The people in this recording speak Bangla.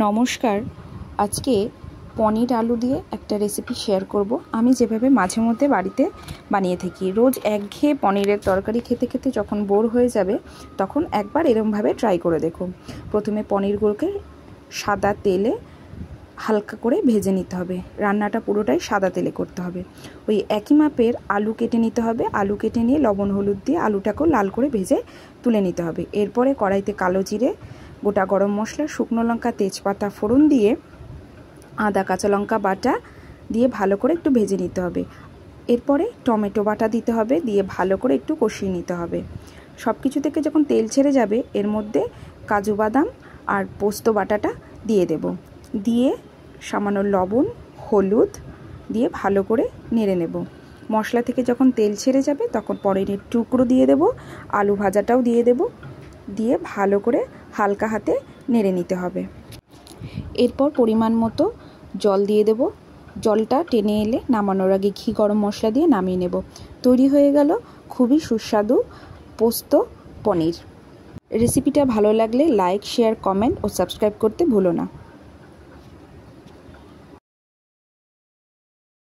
নমস্কার। আজকে পনির আলু দিয়ে একটা রেসিপি শেয়ার করব। আমি যেভাবে মাঝে মধ্যে বাড়িতে বানিয়ে থাকি। রোজ একঘেয়ে পনিরের তরকারি খেতে খেতে যখন বোর হয়ে যাবে তখন একবার এরমভাবে ট্রাই করে দেখো। প্রথমে পনিরগুলোকে সাদা তেলে হালকা করে ভেজে নিতে হবে। রান্নাটা পুরোটাই সাদা তেলে করতে হবে। ওই একই মাপের আলু কেটে নিতে হবে। আলু কেটে নিয়ে লবণ হলুদ দিয়ে আলুটাকেও লাল করে ভেজে তুলে নিতে হবে। এরপরে কড়াইতে কালো জিরে, গোটা গরম মশলা, শুকনো লঙ্কা, তেজপাতা ফোড়ন দিয়ে আদা কাঁচা লঙ্কা বাটা দিয়ে ভালো করে একটু ভেজে নিতে হবে। এরপরে টমেটো বাটা দিতে হবে, দিয়ে ভালো করে একটু কষিয়ে নিতে হবে। সব কিছু থেকে যখন তেল ছেড়ে যাবে এর মধ্যে কাজু বাদাম আর পোস্ত বাটাটা দিয়ে দেব। দিয়ে সামান্য লবণ হলুদ দিয়ে ভালো করে নেড়ে নেব। মশলা থেকে যখন তেল ছেড়ে যাবে তখন পনিরের টুকরো দিয়ে দেব, আলু ভাজাটাও দিয়ে দেব, দিয়ে ভালো করে হালকা হাতে নেড়ে নিতে হবে। এরপর পরিমাণ মতো জল দিয়ে দেব। জলটা টেনে এলে নামানোর আগে ঘি গরম মশলা দিয়ে নামিয়ে নেব। তৈরি হয়ে গেল খুবই সুস্বাদু পোস্ত পনির। রেসিপিটা ভালো লাগলে লাইক, শেয়ার, কমেন্ট ও সাবস্ক্রাইব করতে ভুলো না।